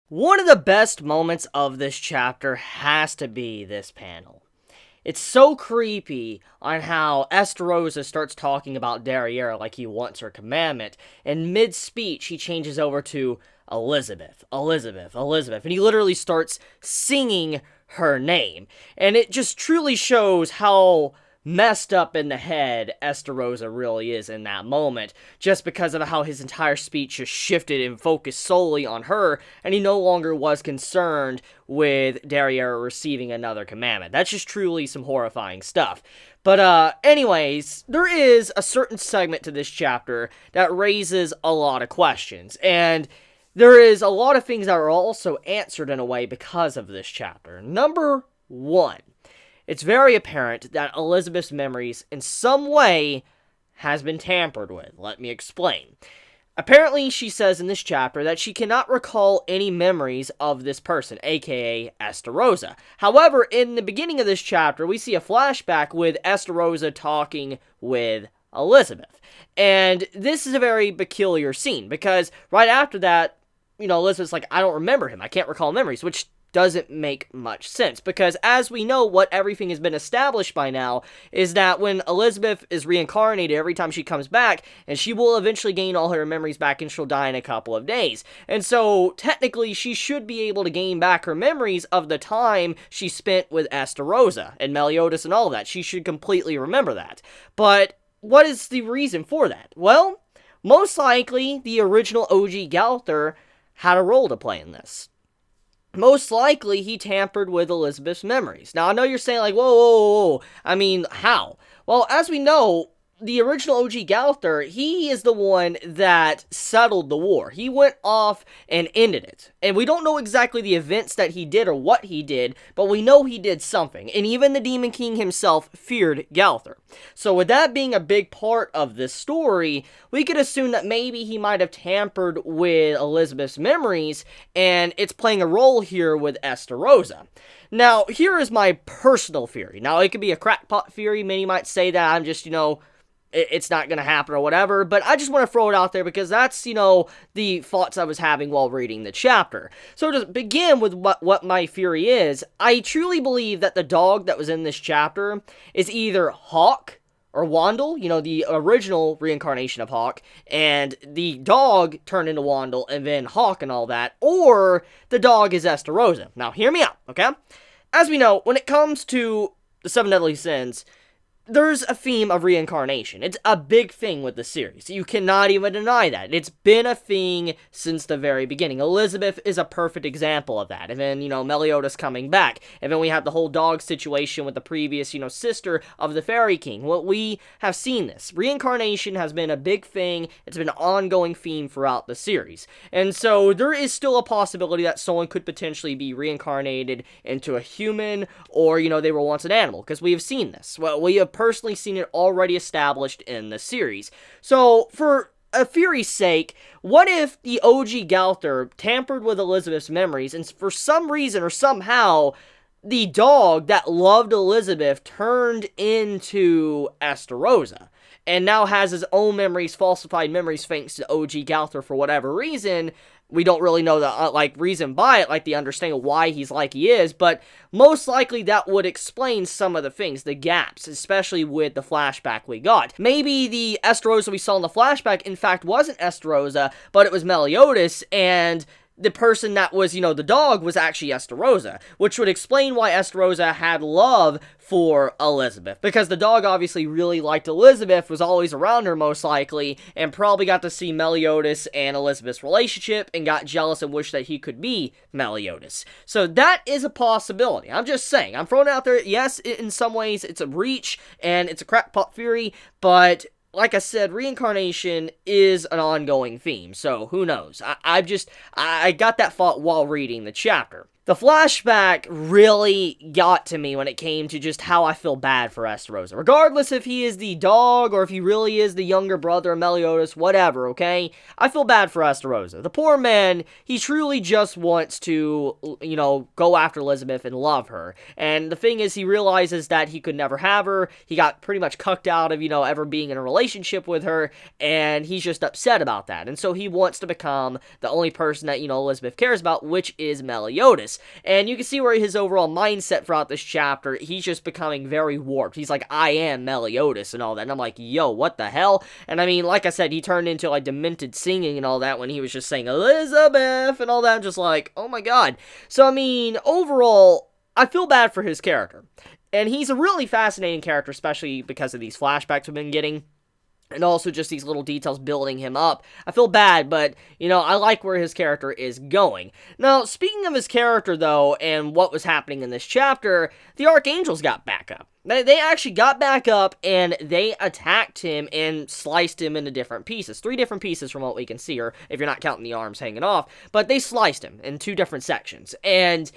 One of the best moments of this chapter has to be this panel. It's so creepy on how Estarossa starts talking about Derriere like he wants her commandment, and mid-speech he changes over to Elizabeth, Elizabeth, Elizabeth, and he literally starts singing her name. And it just truly shows how messed up in the head Estarossa really is in that moment, just because of how his entire speech just shifted and focused solely on her, and he no longer was concerned with Derriere receiving another commandment. That's just truly some horrifying stuff. But anyways, there is a certain segment to this chapter that raises a lot of questions, and there is a lot of things that are also answered in a way because of this chapter. Number one, it's very apparent that Elizabeth's memories in some way has been tampered with. Let me explain. Apparently, she says in this chapter that she cannot recall any memories of this person, aka Estarossa. However, in the beginning of this chapter, we see a flashback with Estarossa talking with Elizabeth. And this is a very peculiar scene, because right after that, Elizabeth's like, I don't remember him, I can't recall memories, which doesn't make much sense, because as we know, what everything has been established by now is that when Elizabeth is reincarnated every time she comes back, and she will eventually gain all her memories back and she'll die in a couple of days. And so technically she should be able to gain back her memories of the time she spent with Estarossa and Meliodas and all that. She should completely remember that. But what is the reason for that? Well, most likely the original OG Galther had a role to play in this. Most likely, he tampered with Elizabeth's memories. Now, I know you're saying, like, whoa, I mean, how? Well, as we know, the original OG Galther, he is the one that settled the war. He went off and ended it. And we don't know exactly the events that he did or what he did, but we know he did something. And even the Demon King himself feared Galther. So with that being a big part of this story, we could assume that maybe he might have tampered with Elizabeth's memories, and it's playing a role here with Estarossa. Now, here is my personal theory. Now, it could be a crackpot theory. Many might say that I'm just, it's not going to happen or whatever, but I just want to throw it out there because that's, the thoughts I was having while reading the chapter. So to begin with what my theory is, I truly believe that the dog that was in this chapter is either Hawk or Wandle, the original reincarnation of Hawk, and the dog turned into Wandle, and then Hawk and all that, or the dog is Estarossa. Now, hear me out, okay? As we know, when it comes to the Seven Deadly Sins, there's a theme of reincarnation. It's a big thing with the series. You cannot even deny that. It's been a thing since the very beginning. Elizabeth is a perfect example of that. And then, Meliodas coming back. And then we have the whole dog situation with the previous, sister of the Fairy King. Well, we have seen this. Reincarnation has been a big thing. It's been an ongoing theme throughout the series. And so there is still a possibility that someone could potentially be reincarnated into a human, or, they were once an animal. Because we have seen this. Well, we have personally seen it already established in the series. So, for a theory's sake, what if the OG Galther tampered with Elizabeth's memories, and for some reason or somehow, the dog that loved Elizabeth turned into Estarossa, and now has his own memories, falsified memories, thanks to OG Galther for whatever reason. We don't really know the, reason by it, the understanding of why he's like he is, but most likely that would explain some of the things, the gaps, especially with the flashback we got. Maybe the Estarossa we saw in the flashback, in fact, wasn't Estarossa, but it was Meliodas, and the person that was, the dog was actually Estarossa, which would explain why Estarossa had love for Elizabeth, because the dog obviously really liked Elizabeth, was always around her most likely, and probably got to see Meliodas and Elizabeth's relationship, and got jealous and wished that he could be Meliodas. So that is a possibility. I'm just saying, I'm throwing it out there. Yes, in some ways it's a reach, and it's a crackpot theory, but like I said, reincarnation is an ongoing theme, so who knows? I got that thought while reading the chapter. The flashback really got to me when it came to just how I feel bad for Estarossa. Regardless if he is the dog or if he really is the younger brother of Meliodas, whatever, okay? I feel bad for Estarossa. The poor man, he truly just wants to, go after Elizabeth and love her. And the thing is, he realizes that he could never have her. He got pretty much cucked out of, ever being in a relationship with her, and he's just upset about that. And so he wants to become the only person that, Elizabeth cares about, which is Meliodas. And you can see where his overall mindset throughout this chapter, he's just becoming very warped. He's like, I am Meliodas and all that. And I'm like, yo, what the hell? And I mean, like I said, he turned into like demented singing and all that when he was just saying Elizabeth and all that. I'm just like, oh my god. So I mean, overall, I feel bad for his character. And he's a really fascinating character, especially because of these flashbacks we've been getting. And also just these little details building him up. I feel bad, but, I like where his character is going. Now, speaking of his character, though, and what was happening in this chapter, the Archangels got back up. They actually got back up, and they attacked him and sliced him into different pieces. 3 different pieces from what we can see, or if you're not counting the arms hanging off. But they sliced him in 2 different sections. And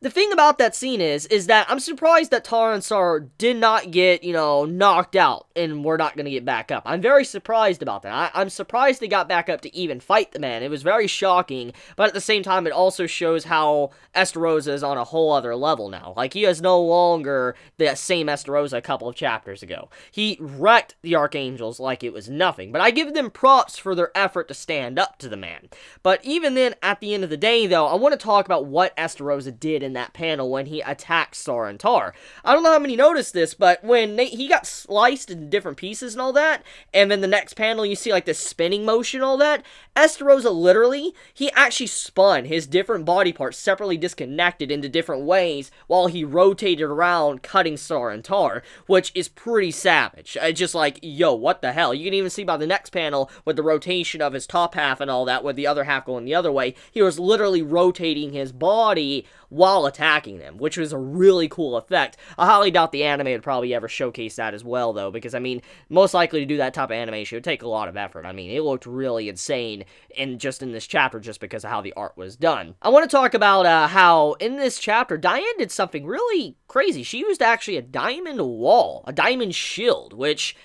the thing about that scene is that I'm surprised that Tara and Sar did not get, knocked out and we're not going to get back up. I'm very surprised about that. I'm surprised they got back up to even fight the man. It was very shocking, but at the same time, it also shows how Estarossa is on a whole other level now. Like, he is no longer the same Estarossa a couple of chapters ago. He wrecked the Archangels like it was nothing, but I give them props for their effort to stand up to the man. But even then, at the end of the day, though, I want to talk about what Estarossa did in that panel when he attacked Sar and Tar. I don't know how many noticed this, but when he got sliced into different pieces and all that, and then the next panel you see like this spinning motion and all that, Estarossa literally, he actually spun his different body parts separately disconnected into different ways while he rotated around cutting Sar and Tar, which is pretty savage. Just like, yo, what the hell? You can even see by the next panel with the rotation of his top half and all that, with the other half going the other way, he was literally rotating his body while attacking them, which was a really cool effect. I highly doubt the anime would probably ever showcase that as well, though, because, I mean, most likely to do that type of animation would take a lot of effort. I mean, it looked really insane in this chapter just because of how the art was done. I want to talk about how, in this chapter, Diane did something really crazy. She used actually a diamond wall, a diamond shield, which...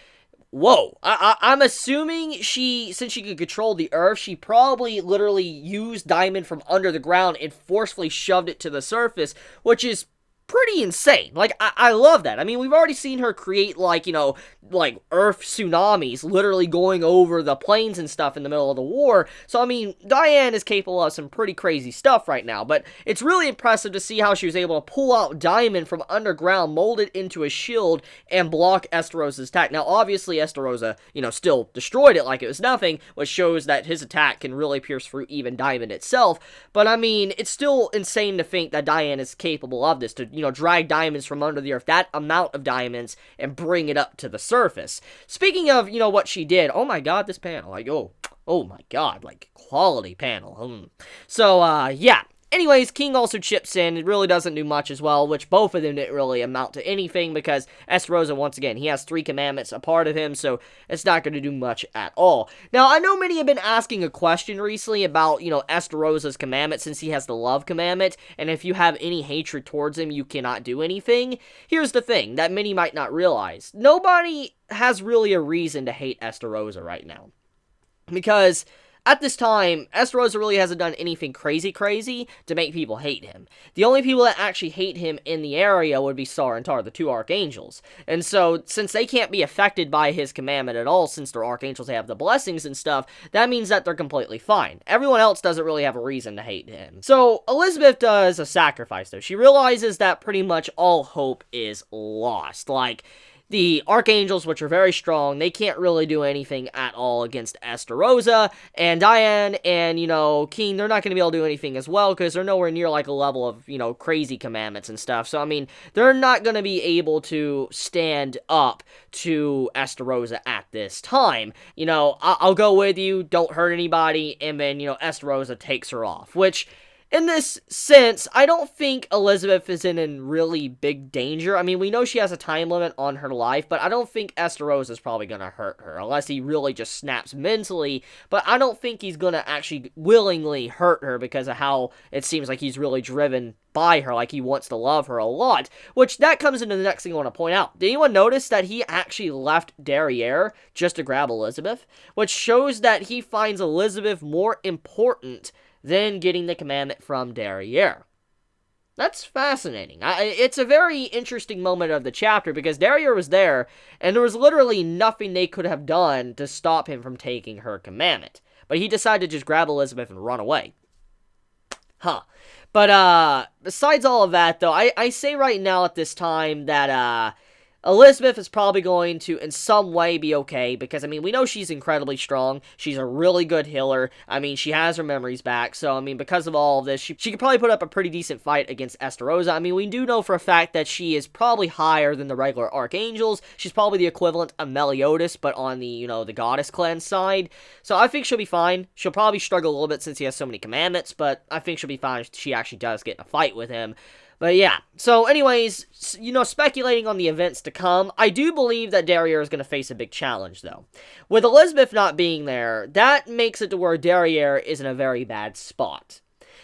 Whoa, I'm assuming since she could control the earth, she probably literally used diamond from under the ground and forcefully shoved it to the surface, which is pretty insane. Like, I love that. I mean, we've already seen her create, like, like earth tsunamis literally going over the plains and stuff in the middle of the war. So, I mean, Diane is capable of some pretty crazy stuff right now, but it's really impressive to see how she was able to pull out diamond from underground, mold it into a shield, and block Estarossa's attack. Now, obviously, Estarossa, still destroyed it like it was nothing, which shows that his attack can really pierce through even diamond itself, but, I mean, it's still insane to think that Diane is capable of this, to drag diamonds from under the earth, that amount of diamonds, and bring it up to the surface. Speaking of, what she did, oh my god, this panel, like, oh my god, like, quality panel. So, yeah. Anyways, King also chips in. It really doesn't do much as well, which both of them didn't really amount to anything because Estarossa, once again, he has 3 commandments a part of him, so it's not going to do much at all. Now, I know many have been asking a question recently about, Estarossa's commandment since he has the love commandment, and if you have any hatred towards him, you cannot do anything. Here's the thing that many might not realize. Nobody has really a reason to hate Estarossa right now. Because at this time, Estarossa really hasn't done anything crazy to make people hate him. The only people that actually hate him in the area would be Sar and Tar, the 2 archangels. And so, since they can't be affected by his commandment at all, since they're archangels, they have the blessings and stuff, that means that they're completely fine. Everyone else doesn't really have a reason to hate him. So, Elizabeth does a sacrifice, though. She realizes that pretty much all hope is lost. Like, the Archangels, which are very strong, they can't really do anything at all against Estarossa, and Diane and, King, they're not going to be able to do anything as well, because they're nowhere near, like, a level of, crazy commandments and stuff, so, I mean, they're not going to be able to stand up to Estarossa at this time. I'll go with you, don't hurt anybody, and then, Estarossa takes her off, which In this sense, I don't think Elizabeth is in really big danger. I mean, we know she has a time limit on her life, but I don't think Estarossa is probably going to hurt her, unless he really just snaps mentally, but I don't think he's going to actually willingly hurt her because of how it seems like he's really driven by her, like he wants to love her a lot, which that comes into the next thing I want to point out. Did anyone notice that he actually left Derriere just to grab Elizabeth? Which shows that he finds Elizabeth more important than getting the commandment from Derriere. That's fascinating. It's a very interesting moment of the chapter because Derriere was there, and there was literally nothing they could have done to stop him from taking her commandment. But he decided to just grab Elizabeth and run away. Huh. But, besides all of that, though, I say right now at this time that, Elizabeth is probably going to, in some way, be okay, because, I mean, we know she's incredibly strong, she's a really good healer, I mean, she has her memories back, so, I mean, because of all of this, she could probably put up a pretty decent fight against Estarossa. I mean, we do know for a fact that she is probably higher than the regular Archangels, she's probably the equivalent of Meliodas, but on the, you know, the Goddess Clan side, so I think she'll be fine. She'll probably struggle a little bit since he has so many commandments, but I think she'll be fine if she actually does get in a fight with him. But yeah, so anyways, you know, speculating on the events to come, I do believe that Derriere is going to face a big challenge, though. With Elizabeth not being there, that makes it to where Derriere is in a very bad spot.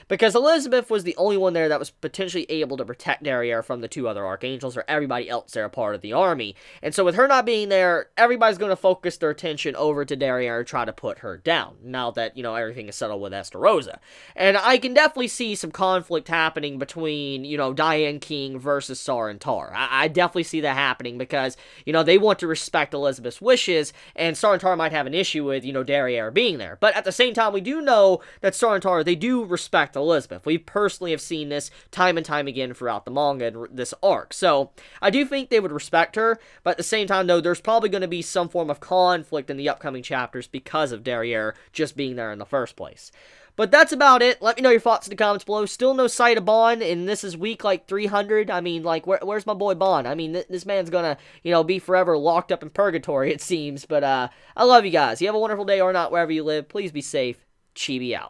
Because Elizabeth was the only one there that was potentially able to protect Derriere from the two other Archangels, or everybody else there a part of the army. And so with her not being there, everybody's going to focus their attention over to Derriere and try to put her down, now that, you know, everything is settled with Estarossa. And I can definitely see some conflict happening between, you know, Diane King versus Sarantar. I definitely see that happening because, you know, they want to respect Elizabeth's wishes, and Sarantar might have an issue with, you know, Derriere being there. But at the same time, we do know that Sarantar, they do respect Elizabeth. We personally have seen this time and time again throughout the manga and this arc. So, I do think they would respect her, but at the same time, though, there's probably going to be some form of conflict in the upcoming chapters because of Derriere just being there in the first place. But that's about it. Let me know your thoughts in the comments below. Still no sight of Bond, and this is week, like, 300. I mean, like, where's my boy Bond? I mean, this man's gonna, you know, be forever locked up in purgatory, it seems. But, I love you guys. You have a wonderful day or not, wherever you live. Please be safe. Chibi out.